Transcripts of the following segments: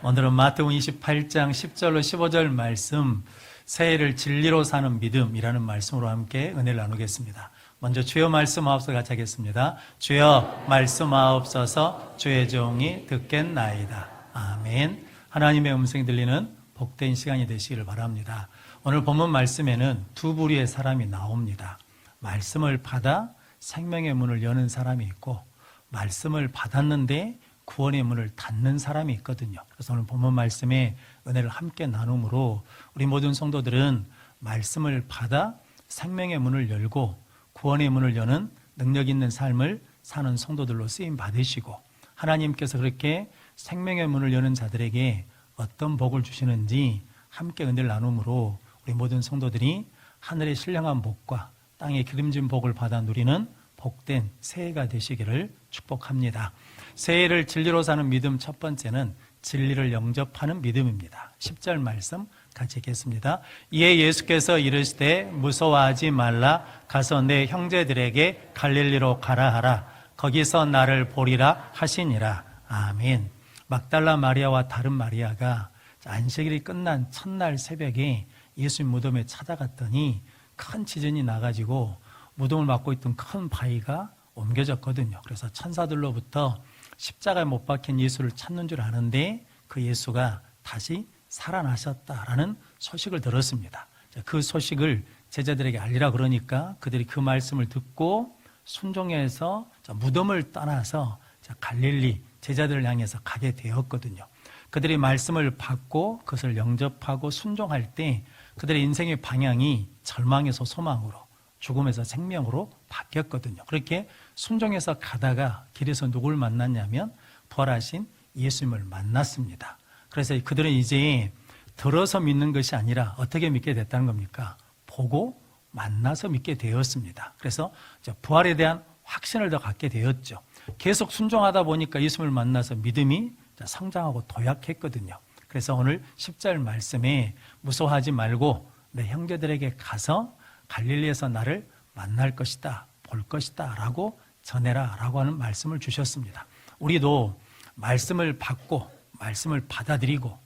오늘은 마태복음 28장 10절로 15절 말씀, 새해를 진리로 사는 믿음이라는 말씀으로 함께 은혜를 나누겠습니다. 먼저 주여 말씀하옵소서 같이 하겠습니다. 주여 말씀하옵소서, 주의 종이 듣겠나이다. 아멘. 하나님의 음성이 들리는 복된 시간이 되시기를 바랍니다. 오늘 본문 말씀에는 두 부류의 사람이 나옵니다. 말씀을 받아 생명의 문을 여는 사람이 있고, 말씀을 받았는데 구원의 문을 닫는 사람이 있거든요. 그래서 오늘 본문 말씀에 은혜를 함께 나눔으로 우리 모든 성도들은 말씀을 받아 생명의 문을 열고 구원의 문을 여는 능력 있는 삶을 사는 성도들로 쓰임 받으시고, 하나님께서 그렇게 생명의 문을 여는 자들에게 어떤 복을 주시는지 함께 은혜를 나눔으로 우리 모든 성도들이 하늘의 신령한 복과 땅의 기름진 복을 받아 누리는 복된 새해가 되시기를 축복합니다. 새해를 진리로 사는 믿음 첫 번째는 진리를 영접하는 믿음입니다. 10절 말씀 같이 읽겠습니다. 이에 예수께서 이르시되 무서워하지 말라. 가서 내 형제들에게 갈릴리로 가라 하라. 거기서 나를 보리라 하시니라. 아멘. 막달라 마리아와 다른 마리아가 안식일이 끝난 첫날 새벽에 예수님 무덤에 찾아갔더니 큰 지진이 나가지고 무덤을 막고 있던 큰 바위가 옮겨졌거든요. 그래서 천사들로부터 십자가에 못 박힌 예수를 찾는 줄 아는데 그 예수가 다시 살아나셨다라는 소식을 들었습니다. 그 소식을 제자들에게 알리라 그러니까 그들이 그 말씀을 듣고 순종해서 무덤을 떠나서 갈릴리 제자들을 향해서 가게 되었거든요. 그들이 말씀을 받고 그것을 영접하고 순종할 때 그들의 인생의 방향이 절망에서 소망으로, 죽음에서 생명으로 바뀌었거든요. 그렇게 순종해서 가다가 길에서 누굴 만났냐면 부활하신 예수님을 만났습니다. 그래서 그들은 이제 들어서 믿는 것이 아니라 어떻게 믿게 됐다는 겁니까? 보고 만나서 믿게 되었습니다. 그래서 부활에 대한 확신을 더 갖게 되었죠. 계속 순종하다 보니까 예수님을 만나서 믿음이 성장하고 도약했거든요. 그래서 오늘 10절 말씀에 무서워하지 말고 내 형제들에게 가서 갈릴리에서 나를 만날 것이다, 볼 것이다 라고 전해라 라고 하는 말씀을 주셨습니다. 우리도 말씀을 받고 말씀을 받아들이고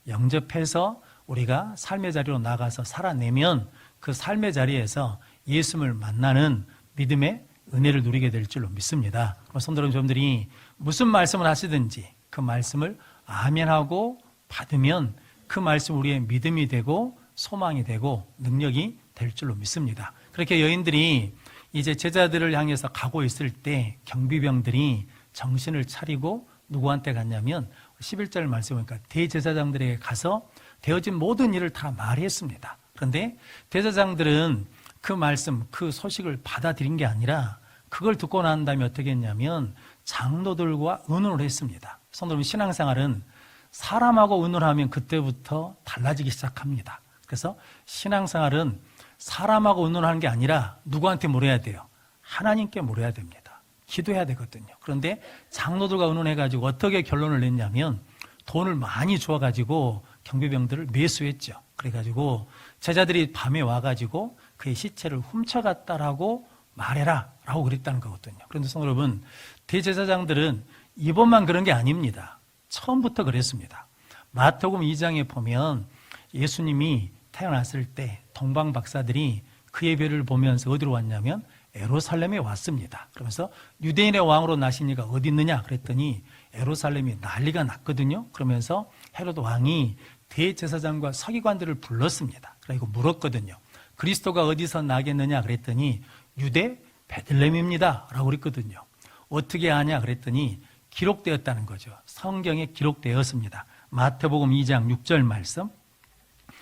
영접해서 우리가 삶의 자리로 나가서 살아내면 그 삶의 자리에서 예수님을 만나는 믿음의 은혜를 누리게 될 줄로 믿습니다. 성도님 여러분들이 무슨 말씀을 하시든지 그 말씀을 아멘하고 받으면 그 말씀 우리의 믿음이 되고 소망이 되고 능력이 될 줄로 믿습니다. 그렇게 여인들이 이제 제자들을 향해서 가고 있을 때 경비병들이 정신을 차리고 누구한테 갔냐면 11절 말씀을 보니까 대제사장들에게 가서 되어진 모든 일을 다 말했습니다. 그런데 대제사장들은 그 말씀, 그 소식을 받아들인 게 아니라 그걸 듣고 난 다음에 어떻게 했냐면 장로들과 의논을 했습니다. 성도님, 신앙생활은 사람하고 의논하면 그때부터 달라지기 시작합니다. 그래서 신앙생활은 사람하고 의논하는 게 아니라 누구한테 물어야 돼요? 하나님께 물어야 됩니다. 기도해야 되거든요. 그런데 장로들과 의논해가지고 어떻게 결론을 냈냐면 돈을 많이 주어가지고 경비병들을 매수했죠. 그래가지고 제자들이 밤에 와가지고 그의 시체를 훔쳐갔다라고 말해라 라고 그랬다는 거거든요. 그런데 성도 여러분, 대제사장들은 이번만 그런 게 아닙니다. 처음부터 그랬습니다. 마태복음 2장에 보면 예수님이 태어났을 때 동방 박사들이 그의 별을 보면서 어디로 왔냐면 예루살렘에 왔습니다. 그러면서 유대인의 왕으로 나신 이가 어디 있느냐 그랬더니 예루살렘이 난리가 났거든요. 그러면서 헤로드 왕이 대제사장과 서기관들을 불렀습니다. 그리고 물었거든요. 그리스도가 어디서 나겠느냐 그랬더니 유대 베들레헴입니다 라고 그랬거든요. 어떻게 아냐 그랬더니 기록되었다는 거죠. 성경에 기록되었습니다. 마태복음 2장 6절 말씀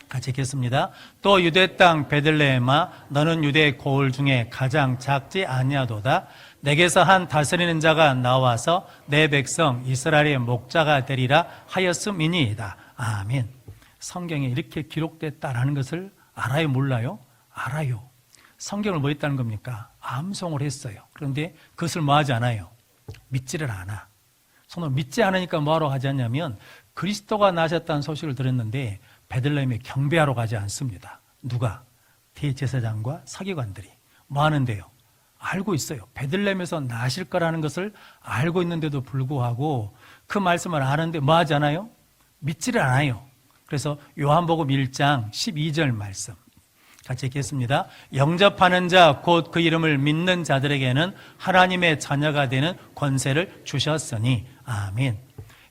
같이 읽겠습니다. 또 유대 땅 베들레헴아, 너는 유대 고을 중에 가장 작지 아니하도다. 내게서 한 다스리는 자가 나와서 내 백성 이스라엘의 목자가 되리라 하였음이니이다. 아멘. 성경에 이렇게 기록됐다라는 것을 알아요, 몰라요? 알아요. 성경을 뭐 했다는 겁니까? 암송을 했어요. 그런데 그것을 뭐 하지 않아요? 믿지를 않아. 손을 믿지 않으니까 뭐하러 가지 않냐면 그리스도가 나셨다는 소식을 들었는데 베들레헴에 경배하러 가지 않습니다. 누가? 대제사장과 서기관들이. 뭐 하는데요? 알고 있어요. 베들레헴에서 나실 거라는 것을 알고 있는데도 불구하고 그 말씀을 아는데 뭐 하지 않아요? 믿지를 않아요. 그래서 요한복음 1장 12절 말씀 같이 읽겠습니다. 영접하는 자 곧 그 이름을 믿는 자들에게는 하나님의 자녀가 되는 권세를 주셨으니 아멘.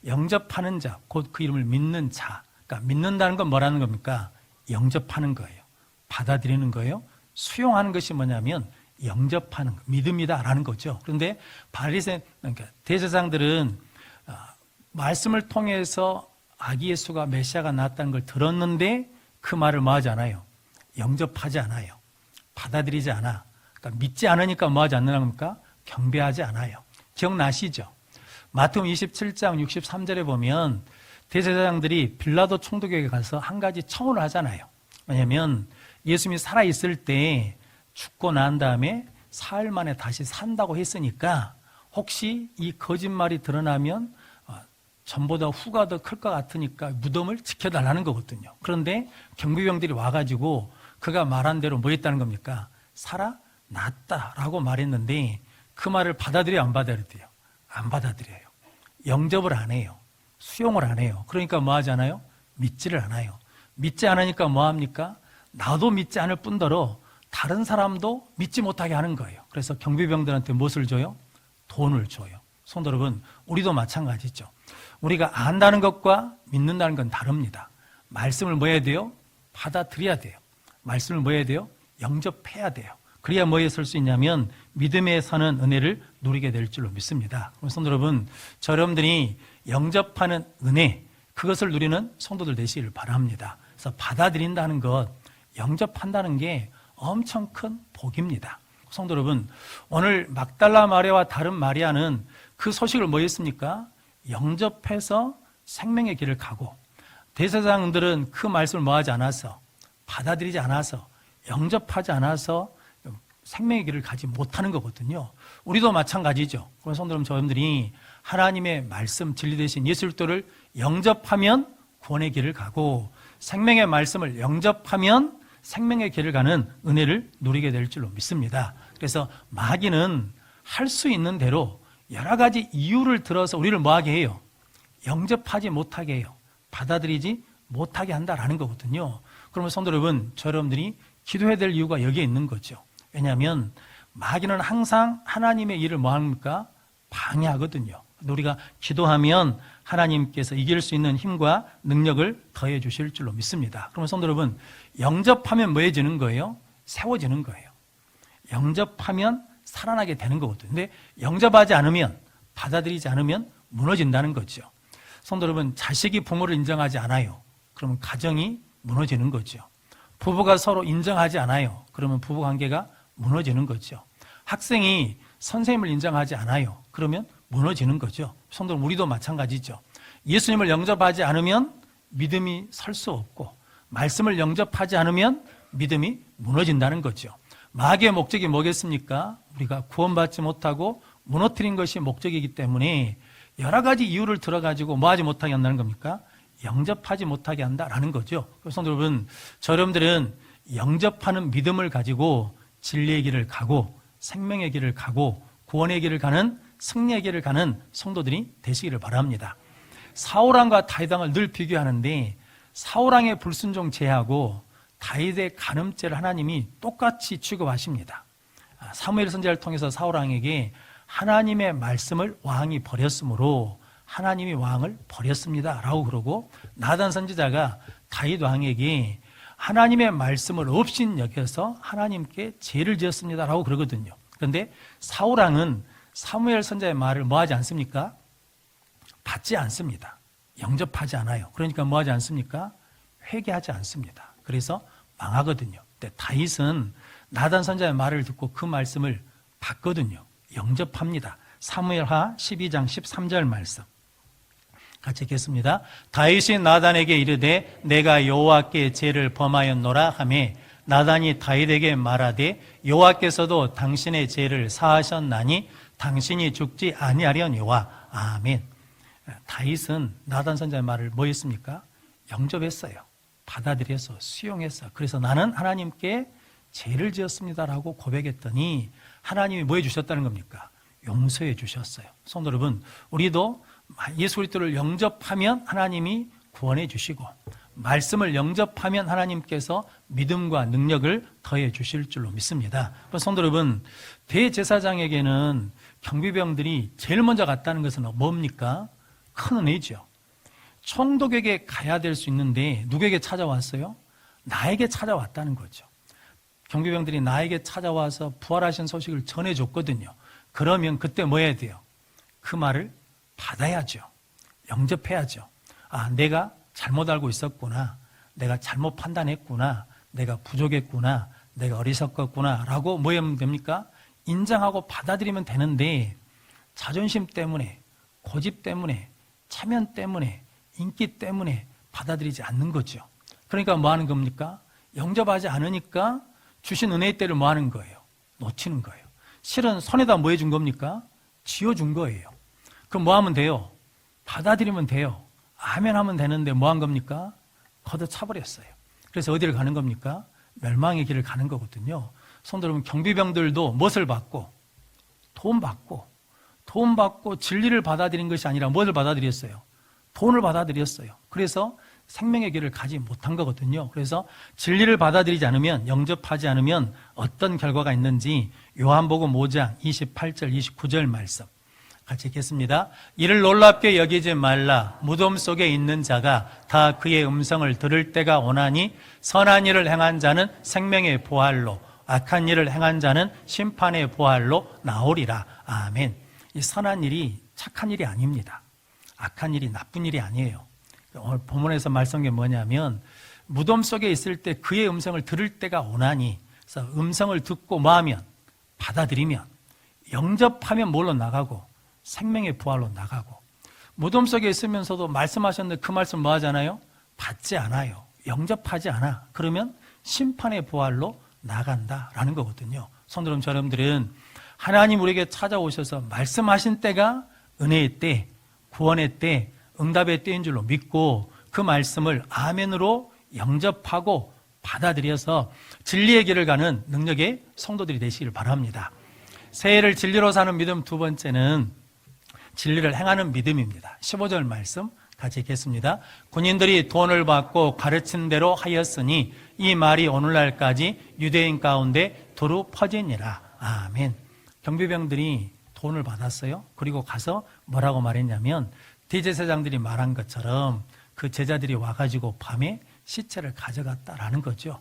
영접하는 자 곧 그 이름을 믿는 자. 그러니까 믿는다는 건 뭐라는 겁니까? 영접하는 거예요. 받아들이는 거예요. 수용하는 것이 뭐냐면 영접하는 거, 믿음이다라는 거죠. 그런데 바리새 그러니까 대제사장들은 말씀을 통해서 아기 예수가 메시아가 나왔다는 걸 들었는데 그 말을 뭐 하지 않아요? 영접하지 않아요. 받아들이지 않아. 그러니까 믿지 않으니까 뭐 하지 않는 겁니까? 경배하지 않아요. 기억나시죠? 마태복음 27장 63절에 보면 대제사장들이 빌라도 총독에게 가서 한 가지 청혼을 하잖아요. 왜냐하면 예수님이 살아있을 때 죽고 난 다음에 사흘 만에 다시 산다고 했으니까 혹시 이 거짓말이 드러나면 전보다 후가 더 클 것 같으니까 무덤을 지켜달라는 거거든요. 그런데 경비병들이 와가지고 그가 말한 대로 뭐 했다는 겁니까? 살아났다라고 말했는데 그 말을 받아들여요, 안 받아들여요? 안 받아들여요. 영접을 안 해요. 수용을 안 해요. 그러니까 뭐 하잖아요? 믿지를 않아요. 믿지 않으니까 뭐 합니까? 나도 믿지 않을 뿐더러 다른 사람도 믿지 못하게 하는 거예요. 그래서 경비병들한테 무엇을 줘요? 돈을 줘요. 성도 여러분, 우리도 마찬가지죠. 우리가 안다는 것과 믿는다는 건 다릅니다. 말씀을 뭐 해야 돼요? 받아들여야 돼요. 말씀을 뭐 해야 돼요? 영접해야 돼요. 그래야 뭐에 설 수 있냐면 믿음에 서는 은혜를 누리게 될 줄로 믿습니다. 그럼 성도 여러분, 여러분들이 영접하는 은혜, 그것을 누리는 성도들 되시기를 바랍니다. 그래서 받아들인다는 것, 영접한다는 게 엄청 큰 복입니다. 성도 여러분, 오늘 막달라 마리아와 다른 마리아는 그 소식을 뭐 했습니까? 영접해서 생명의 길을 가고, 대제사장들은 그 말씀을 뭐 하지 않아서, 받아들이지 않아서, 영접하지 않아서 생명의 길을 가지 못하는 거거든요. 우리도 마찬가지죠. 그런 성도 여러분들이 하나님의 말씀, 진리 되신 예수 그리스도를 영접하면 구원의 길을 가고, 생명의 말씀을 영접하면 생명의 길을 가는 은혜를 누리게 될 줄로 믿습니다. 그래서 마귀는 할 수 있는 대로 여러 가지 이유를 들어서 우리를 뭐하게 해요? 영접하지 못하게 해요. 받아들이지 못하게 한다라는 거거든요. 그러면 성도 여러분, 여러분들이 기도해야 될 이유가 여기에 있는 거죠. 왜냐하면 마귀는 항상 하나님의 일을 뭐합니까? 방해하거든요. 우리가 기도하면 하나님께서 이길 수 있는 힘과 능력을 더해 주실 줄로 믿습니다. 그러면 성도 여러분, 영접하면 뭐해지는 거예요? 세워지는 거예요. 영접하면 살아나게 되는 거거든요. 근데 영접하지 않으면, 받아들이지 않으면 무너진다는 거죠. 성도 여러분, 자식이 부모를 인정하지 않아요. 그러면 가정이 무너지는 거죠. 부부가 서로 인정하지 않아요. 그러면 부부관계가 무너지는 거죠. 학생이 선생님을 인정하지 않아요. 그러면 무너지는 거죠. 성도 여러분, 우리도 마찬가지죠. 예수님을 영접하지 않으면 믿음이 설 수 없고, 말씀을 영접하지 않으면 믿음이 무너진다는 거죠. 마귀의 목적이 뭐겠습니까? 우리가 구원받지 못하고 무너뜨린 것이 목적이기 때문에 여러 가지 이유를 들어가지고 뭐 하지 못하게 한다는 겁니까? 영접하지 못하게 한다라는 거죠. 그래서 여러분, 여러분들은 영접하는 믿음을 가지고 진리의 길을 가고 생명의 길을 가고 구원의 길을 가는 승리의 길을 가는 성도들이 되시기를 바랍니다. 사울왕과 다윗왕을 늘 비교하는데 사울왕의 불순종 죄하고 다윗의 간음죄를 하나님이 똑같이 취급하십니다. 사무엘 선지자를 통해서 사울왕에게 하나님의 말씀을 왕이 버렸으므로 하나님이 왕을 버렸습니다 라고 그러고, 나단 선지자가 다윗 왕에게 하나님의 말씀을 없인 여겨서 하나님께 죄를 지었습니다 라고 그러거든요. 그런데 사울왕은 사무엘 선지자의 말을 뭐 하지 않습니까? 받지 않습니다. 영접하지 않아요. 그러니까 뭐 하지 않습니까? 회개하지 않습니다. 그래서 망하거든요. 근데 다윗은 나단 선지자의 말을 듣고 그 말씀을 받거든요. 영접합니다. 사무엘하 12장 13절 말씀 같이 읽겠습니다. 다윗이 나단에게 이르되 내가 여호와께 죄를 범하였노라 하매 나단이 다윗에게 말하되 여호와께서도 당신의 죄를 사하셨나니 당신이 죽지 아니하려니와. 아멘. 다윗은 나단 선지자의 말을 뭐 했습니까? 영접했어요. 받아들여서 수용했어. 그래서 나는 하나님께 죄를 지었습니다라고 고백했더니 하나님이 뭐 해주셨다는 겁니까? 용서해 주셨어요. 성도 여러분, 우리도 예수 그리스도를 영접하면 하나님이 구원해 주시고 말씀을 영접하면 하나님께서 믿음과 능력을 더해 주실 줄로 믿습니다. 성도 여러분, 대제사장에게는 경비병들이 제일 먼저 갔다는 것은 뭡니까? 큰 은혜죠. 총독에게 가야 될 수 있는데 누구에게 찾아왔어요? 나에게 찾아왔다는 거죠. 경비병들이 나에게 찾아와서 부활하신 소식을 전해줬거든요. 그러면 그때 뭐 해야 돼요? 그 말을 받아야죠. 영접해야죠. 아, 내가 잘못 알고 있었구나. 내가 잘못 판단했구나. 내가 부족했구나. 내가 어리석었구나. 라고 뭐 하면 됩니까? 인정하고 받아들이면 되는데 자존심 때문에, 고집 때문에, 체면 때문에, 인기 때문에 받아들이지 않는 거죠. 그러니까 뭐 하는 겁니까? 영접하지 않으니까 주신 은혜의 때를 뭐 하는 거예요? 놓치는 거예요. 실은 손에다 뭐 해준 겁니까? 쥐어준 거예요. 그럼 뭐 하면 돼요? 받아들이면 돼요. 아멘 하면 되는데 뭐 한 겁니까? 걷어차버렸어요. 그래서 어디를 가는 겁니까? 멸망의 길을 가는 거거든요. 성도 여러분, 경비병들도 무엇을 받고? 돈 받고 진리를 받아들인 것이 아니라 무엇을 받아들였어요? 돈을 받아들였어요. 그래서 생명의 길을 가지 못한 거거든요. 그래서 진리를 받아들이지 않으면, 영접하지 않으면 어떤 결과가 있는지 요한복음 5장 28절 29절 말씀 같이 읽겠습니다. 이를 놀랍게 여기지 말라. 무덤 속에 있는 자가 다 그의 음성을 들을 때가 오나니 선한 일을 행한 자는 생명의 부활로, 악한 일을 행한 자는 심판의 부활로 나오리라. 아멘. 이 선한 일이 착한 일이 아닙니다. 악한 일이 나쁜 일이 아니에요. 오늘 본문에서 말씀한 게 뭐냐면 무덤 속에 있을 때 그의 음성을 들을 때가 오나니, 그래서 음성을 듣고 뭐하면? 받아들이면, 영접하면 뭘로 나가고? 생명의 부활로 나가고. 무덤 속에 있으면서도 말씀하셨는데 그 말씀 뭐 하잖아요? 받지 않아요. 영접하지 않아. 그러면 심판의 부활로 나간다라는 거거든요. 성도 여러분, 여러분들은 하나님 우리에게 찾아오셔서 말씀하신 때가 은혜의 때, 구원의 때, 응답의 때인 줄로 믿고 그 말씀을 아멘으로 영접하고 받아들여서 진리의 길을 가는 능력의 성도들이 되시길 바랍니다. 새해를 진리로 사는 믿음 두 번째는 진리를 행하는 믿음입니다. 15절 말씀 같이 읽겠습니다. 군인들이 돈을 받고 가르친 대로 하였으니 이 말이 오늘날까지 유대인 가운데 두루 퍼지니라. 아멘. 경비병들이 돈을 받았어요. 그리고 가서 뭐라고 말했냐면 대제사장들이 말한 것처럼 그 제자들이 와가지고 밤에 시체를 가져갔다라는 거죠.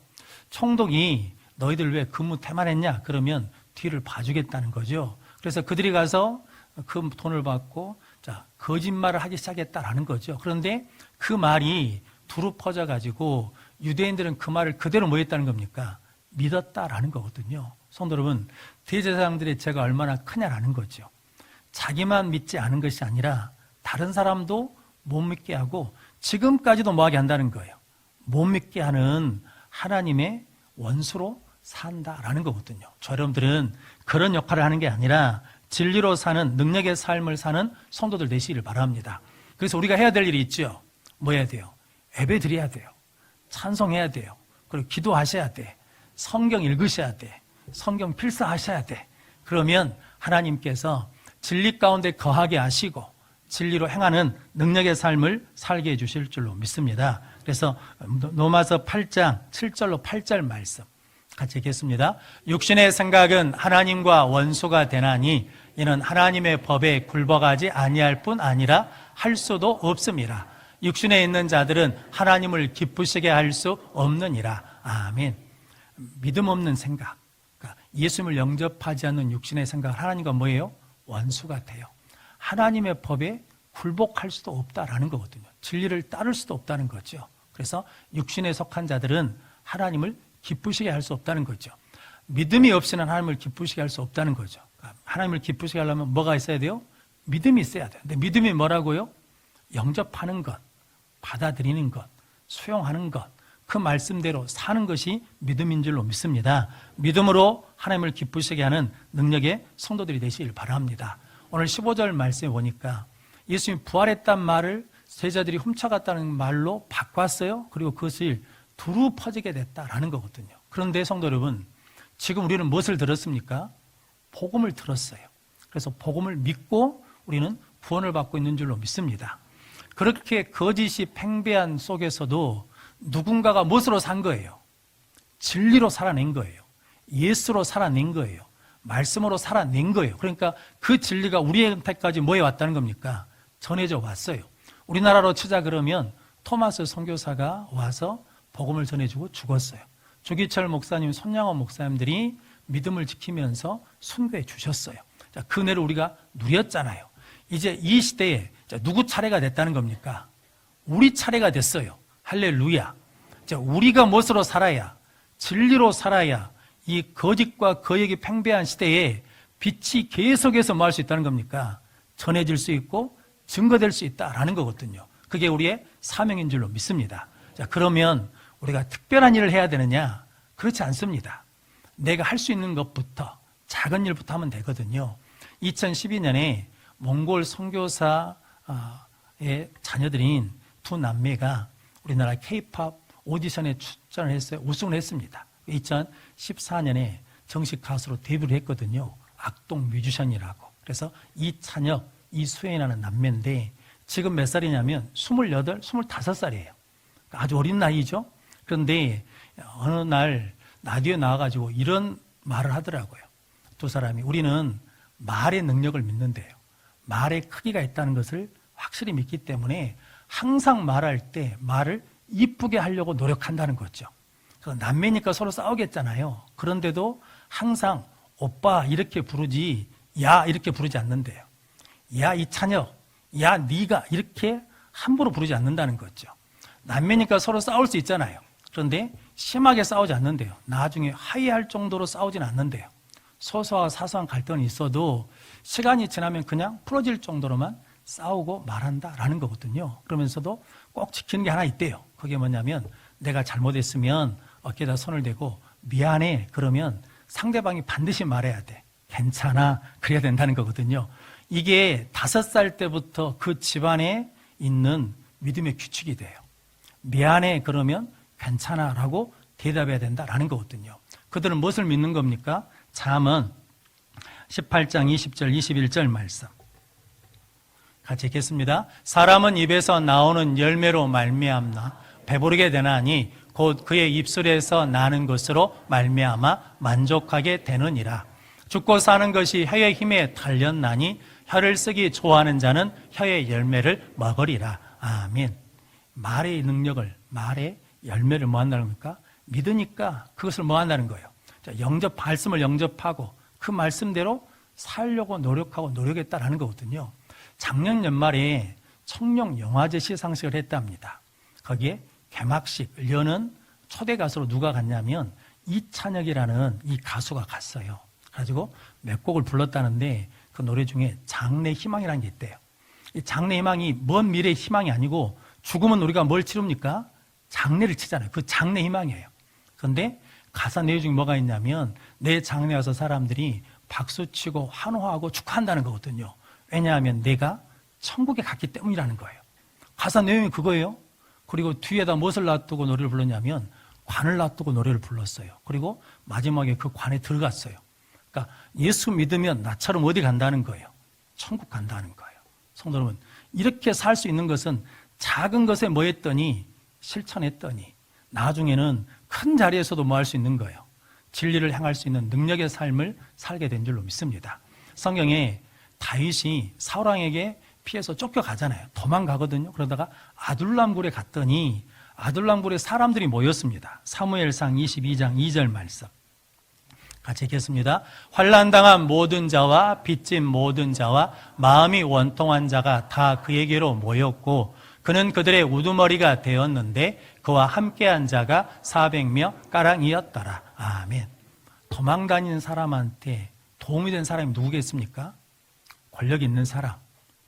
총독이 너희들 왜 근무 태만했냐? 그러면 뒤를 봐주겠다는 거죠. 그래서 그들이 가서 그 돈을 받고 거짓말을 하기 시작했다라는 거죠. 그런데 그 말이 두루 퍼져가지고 유대인들은 그 말을 그대로 뭐 했다는 겁니까? 믿었다라는 거거든요. 성도 여러분, 대제사장들의 죄가 얼마나 크냐라는 거죠. 자기만 믿지 않은 것이 아니라 다른 사람도 못 믿게 하고 지금까지도 뭐하게 한다는 거예요. 못 믿게 하는 하나님의 원수로 산다라는 거거든요. 저 여러분들은 그런 역할을 하는 게 아니라 진리로 사는 능력의 삶을 사는 성도들 되시기를 바랍니다. 그래서 우리가 해야 될 일이 있죠. 뭐 해야 돼요? 예배 드려야 돼요. 찬송해야 돼요. 그리고 기도하셔야 돼. 성경 읽으셔야 돼. 성경 필사하셔야 돼. 그러면 하나님께서 진리 가운데 거하게 하시고 진리로 행하는 능력의 삶을 살게 해주실 줄로 믿습니다. 그래서 로마서 8장 7절로 8절 말씀 같이 읽겠습니다. 육신의 생각은 하나님과 원수가 되나니 이는 하나님의 법에 굴복하지 아니할 뿐 아니라 할 수도 없음이라. 육신에 있는 자들은 하나님을 기쁘시게 할 수 없느니라. 아멘. 믿음 없는 생각, 그러니까 예수님을 영접하지 않는 육신의 생각은 하나님과 뭐예요? 원수가 돼요. 하나님의 법에 굴복할 수도 없다라는 거거든요. 진리를 따를 수도 없다는 거죠. 그래서 육신에 속한 자들은 하나님을 기쁘시게 할 수 없다는 거죠. 믿음이 없이는 하나님을 기쁘시게 할 수 없다는 거죠. 하나님을 기쁘시게 하려면 뭐가 있어야 돼요? 믿음이 있어야 돼요. 근데 믿음이 뭐라고요? 영접하는 것, 받아들이는 것, 수용하는 것, 그 말씀대로 사는 것이 믿음인 줄로 믿습니다. 믿음으로 하나님을 기쁘시게 하는 능력의 성도들이 되시길 바랍니다. 오늘 15절 말씀에 보니까 예수님이 부활했단 말을 제자들이 훔쳐갔다는 말로 바꿨어요. 그리고 그것을 두루 퍼지게 됐다라는 거거든요. 그런데 성도 여러분, 지금 우리는 무엇을 들었습니까? 복음을 들었어요. 그래서 복음을 믿고 우리는 구원을 받고 있는 줄로 믿습니다. 그렇게 거짓이 팽배한 속에서도 누군가가 무엇으로 산 거예요? 진리로 살아낸 거예요. 예수로 살아낸 거예요. 말씀으로 살아낸 거예요. 그러니까 그 진리가 우리한테까지 뭐해 왔다는 겁니까? 전해져 왔어요. 우리나라로 치자 그러면 토마스 선교사가 와서 복음을 전해주고 죽었어요. 조기철 목사님, 손양원 목사님들이 믿음을 지키면서 순교해 주셨어요. 자, 그 은혜를 우리가 누렸잖아요. 이제 이 시대에 누구 차례가 됐다는 겁니까? 우리 차례가 됐어요. 할렐루야. 자, 우리가 무엇으로 살아야, 진리로 살아야 이 거짓과 거역이 팽배한 시대에 빛이 계속해서 뭐 할 수 있다는 겁니까? 전해질 수 있고 증거될 수 있다라는 거거든요. 그게 우리의 사명인 줄로 믿습니다. 자, 그러면 우리가 특별한 일을 해야 되느냐? 그렇지 않습니다. 내가 할 수 있는 것부터, 작은 일부터 하면 되거든요. 2012년에 몽골 선교사의 자녀들인 두 남매가 우리나라 K-팝 오디션에 출전을 했어요. 우승을 했습니다. 2014년에 정식 가수로 데뷔를 했거든요. 악동 뮤지션이라고. 그래서 이찬혁, 이수연이라는 남매인데 지금 몇 살이냐면 28, 25살이에요. 아주 어린 나이죠. 그런데 어느 날 라디오에 나와가지고 이런 말을 하더라고요. 두 사람이 우리는 말의 능력을 믿는데요. 말의 크기가 있다는 것을 확실히 믿기 때문에 항상 말할 때 말을 이쁘게 하려고 노력한다는 거죠. 남매니까 서로 싸우겠잖아요. 그런데도 항상 오빠 이렇게 부르지 야 이렇게 부르지 않는데요. 야 이찬혁, 야 네가 이렇게 함부로 부르지 않는다는 거죠. 남매니까 서로 싸울 수 있잖아요. 그런데 심하게 싸우지 않는데요. 나중에 화해할 정도로 싸우진 않는데요. 소소한 사소한 갈등이 있어도 시간이 지나면 그냥 풀어질 정도로만 싸우고 말한다라는 거거든요. 그러면서도 꼭 지키는 게 하나 있대요. 그게 뭐냐면 내가 잘못했으면 어깨에다 손을 대고 미안해 그러면 상대방이 반드시 말해야 돼. 괜찮아 그래야 된다는 거거든요. 이게 5살 때부터 그 집안에 있는 믿음의 규칙이 돼요. 미안해 그러면 괜찮아 라고 대답해야 된다라는 거거든요. 그들은 무엇을 믿는 겁니까? 잠언 18장 20절 21절 말씀 같이 읽겠습니다. 사람은 입에서 나오는 열매로 말미암나 배부르게 되나니 곧 그의 입술에서 나는 것으로 말미암아 만족하게 되느니라. 죽고 사는 것이 혀의 힘에 달렸나니 혀를 쓰기 좋아하는 자는 혀의 열매를 먹으리라. 아멘. 말의 능력을, 말의 열매를 뭐 한다는 겁니까? 믿으니까 그것을 뭐 한다는 거예요. 자, 말씀을 영접하고 그 말씀대로 살려고 노력하고 노력했다라는 거거든요. 작년 연말에 청룡 영화제 시상식을 했답니다. 거기에 개막식을 여는 초대 가수로 누가 갔냐면 이찬혁이라는 이 가수가 갔어요. 그래가지고 몇 곡을 불렀다는데 그 노래 중에 장래 희망이라는 게 있대요. 이 장래 희망이 먼 미래의 희망이 아니고 죽으면 우리가 뭘 치릅니까? 장례를 치잖아요. 그 장래 희망이에요. 그런데 가사 내용 중에 뭐가 있냐면 내 장례 와서 사람들이 박수치고 환호하고 축하한다는 거거든요. 왜냐하면 내가 천국에 갔기 때문이라는 거예요. 가사 내용이 그거예요. 그리고 뒤에다 무엇을 놔두고 노래를 불렀냐면 관을 놔두고 노래를 불렀어요. 그리고 마지막에 그 관에 들어갔어요. 그러니까 예수 믿으면 나처럼 어디 간다는 거예요? 천국 간다는 거예요. 성도 여러분, 이렇게 살 수 있는 것은 작은 것에 뭐 했더니 실천했더니 나중에는 큰 자리에서도 뭐 할 수 있는 거예요. 진리를 향할 수 있는 능력의 삶을 살게 된 줄로 믿습니다. 성경에 다윗이 사울왕에게 피해서 쫓겨가잖아요. 도망가거든요. 그러다가 아둘람굴에 갔더니 아둘람굴에 사람들이 모였습니다. 사무엘상 22장 2절 말씀 같이 읽겠습니다. 환난당한 모든 자와 빚진 모든 자와 마음이 원통한 자가 다 그에게로 모였고 그는 그들의 우두머리가 되었는데 그와 함께한 자가 400명 가량이었더라. 아멘. 도망다니는 사람한테 도움이 된 사람이 누구겠습니까? 권력 있는 사람,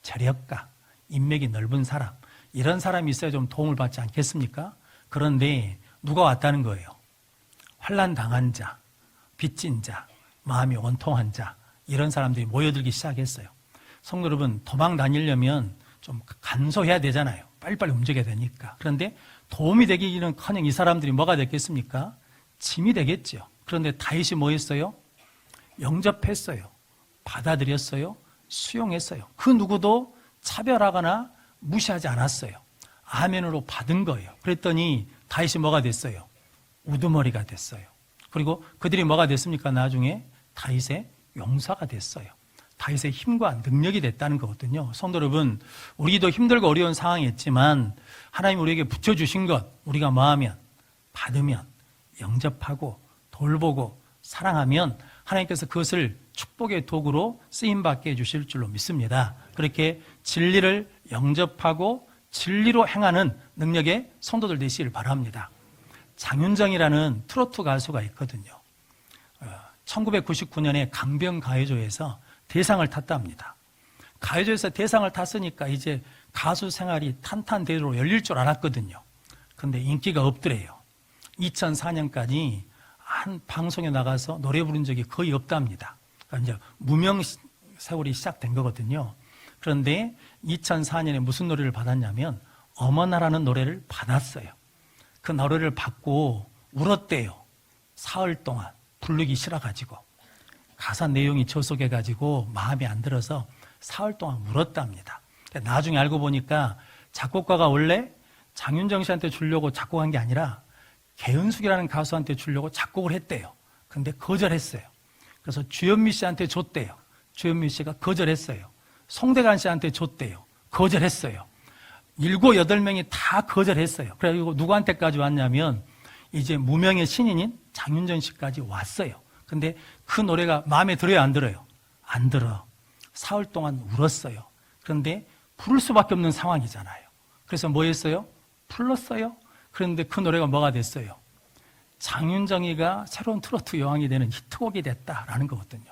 재력가, 인맥이 넓은 사람, 이런 사람이 있어야 좀 도움을 받지 않겠습니까? 그런데 누가 왔다는 거예요? 환난 당한 자, 빚진 자, 마음이 원통한 자, 이런 사람들이 모여들기 시작했어요. 성도 여러분, 도망 다니려면 좀 간소해야 되잖아요. 빨리빨리 움직여야 되니까. 그런데 도움이 되기는커녕 이 사람들이 뭐가 됐겠습니까? 짐이 되겠죠. 그런데 다윗이 뭐 했어요? 영접했어요. 받아들였어요. 수용했어요. 그 누구도 차별하거나 무시하지 않았어요. 아멘으로 받은 거예요. 그랬더니 다윗이 뭐가 됐어요? 우두머리가 됐어요. 그리고 그들이 뭐가 됐습니까? 나중에 다윗의 용사가 됐어요. 다윗의 힘과 능력이 됐다는 거거든요. 성도 여러분, 우리도 힘들고 어려운 상황이 있지만 하나님 우리에게 붙여주신 것 우리가 뭐하면, 받으면, 영접하고 돌보고 사랑하면 하나님께서 그것을 축복의 도구로 쓰임받게 해주실 줄로 믿습니다. 그렇게 진리를 영접하고 진리로 행하는 능력의 성도들 되시길 바랍니다. 장윤정이라는 트로트 가수가 있거든요. 1999년에 강변가요제에서 대상을 탔답니다. 가요제에서 대상을 탔으니까 이제 가수 생활이 탄탄대로 열릴 줄 알았거든요. 그런데 인기가 없더래요. 2004년까지 한 방송에 나가서 노래 부른 적이 거의 없답니다. 그러니까 이제 무명 세월이 시작된 거거든요. 그런데 2004년에 무슨 노래를 받았냐면 어머나라는 노래를 받았어요. 그 노래를 받고 울었대요. 사흘 동안 부르기 싫어가지고 가사 내용이 저속해가지고 마음에 안 들어서 사흘 동안 울었답니다. 나중에 알고 보니까 작곡가가 원래 장윤정 씨한테 주려고 작곡한 게 아니라 개은숙이라는 가수한테 주려고 작곡을 했대요. 근데 거절했어요. 그래서 주현미 씨한테 줬대요. 주현미 씨가 거절했어요. 송대관 씨한테 줬대요. 거절했어요. 7, 8명이 다 거절했어요. 그래가지고 누구한테까지 왔냐면 이제 무명의 신인인 장윤정 씨까지 왔어요. 근데 그 노래가 마음에 들어요, 안 들어요? 안 들어. 사흘 동안 울었어요. 그런데 부를 수밖에 없는 상황이잖아요. 그래서 뭐 했어요? 불렀어요. 그런데 그 노래가 뭐가 됐어요? 장윤정이가 새로운 트로트 여왕이 되는 히트곡이 됐다라는 거거든요.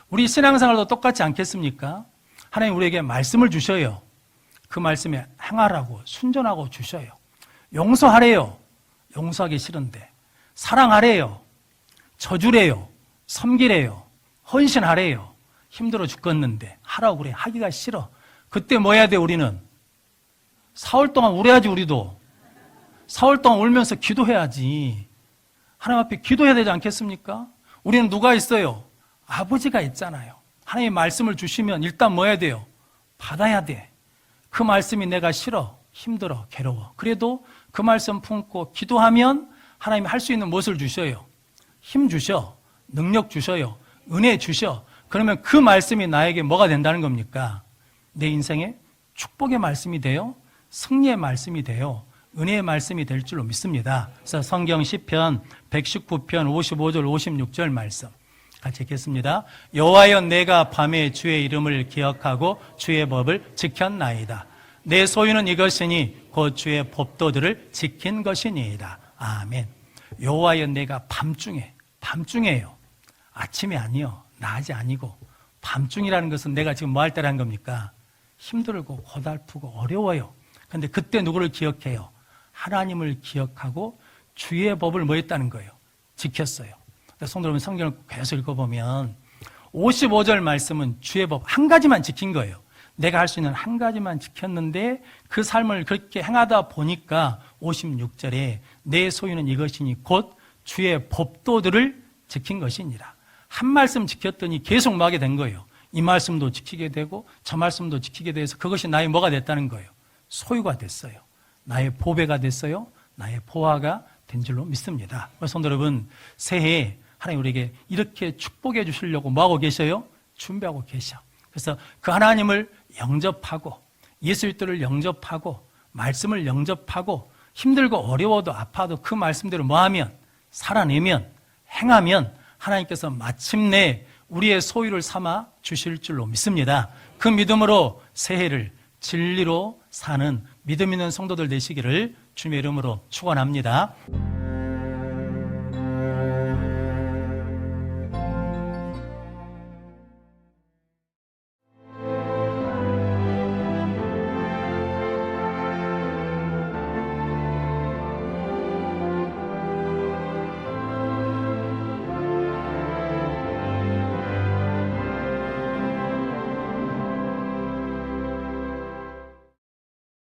우리 신앙생활도 똑같지 않겠습니까? 하나님 우리에게 말씀을 주셔요. 그 말씀에 행하라고 순종하고 주셔요. 용서하래요. 용서하기 싫은데. 사랑하래요. 져주래요. 섬기래요. 헌신하래요. 힘들어 죽겠는데 하라고 그래. 하기가 싫어. 그때 뭐 해야 돼 우리는? 사흘 동안 울어야지 우리도. 사흘 동안 울면서 기도해야지. 하나님 앞에 기도해야 되지 않겠습니까? 우리는 누가 있어요? 아버지가 있잖아요. 하나님의 말씀을 주시면 일단 뭐 해야 돼요? 받아야 돼. 그 말씀이 내가 싫어, 힘들어, 괴로워. 그래도 그 말씀 품고 기도하면 하나님이 할 수 있는 무엇을 주셔요? 힘 주셔, 능력 주셔요, 은혜 주셔. 그러면 그 말씀이 나에게 뭐가 된다는 겁니까? 내 인생에 축복의 말씀이 돼요, 승리의 말씀이 돼요, 은혜의 말씀이 될 줄로 믿습니다. 그래서 성경 시편 119편 55절 56절 말씀 같이 읽겠습니다. 여호와여 내가 밤에 주의 이름을 기억하고 주의 법을 지켰나이다. 내 소유는 이것이니 곧 주의 법도들을 지킨 것이니이다. 아멘. 여호와여 내가 밤중에요. 아침이 아니요, 낮이 아니고 밤중이라는 것은 내가 지금 뭐 할 때라는 겁니까? 힘들고 고달프고 어려워요. 그런데 그때 누구를 기억해요? 하나님을 기억하고 주의 법을 뭐 했다는 거예요? 지켰어요. 성도 여러분, 성경을 계속 읽어보면 55절 말씀은 주의 법 한 가지만 지킨 거예요. 내가 할 수 있는 한 가지만 지켰는데 그 삶을 그렇게 행하다 보니까 56절에 내 소유는 이것이니 곧 주의 법도들을 지킨 것이니라. 한 말씀 지켰더니 계속 뭐 하게 된 거예요. 이 말씀도 지키게 되고 저 말씀도 지키게 돼서 그것이 나의 뭐가 됐다는 거예요. 소유가 됐어요. 나의 보배가 됐어요. 나의 보화가 된 줄로 믿습니다. 성도 여러분, 새해에 하나님 우리에게 이렇게 축복해 주시려고 뭐하고 계셔요? 준비하고 계셔. 그래서 그 하나님을 영접하고 예수님을 영접하고 말씀을 영접하고 힘들고 어려워도 아파도 그 말씀대로 뭐하면, 살아내면, 행하면 하나님께서 마침내 우리의 소유를 삼아 주실 줄로 믿습니다. 그 믿음으로 새해를 진리로 사는 믿음 있는 성도들 되시기를 주님의 이름으로 축원합니다.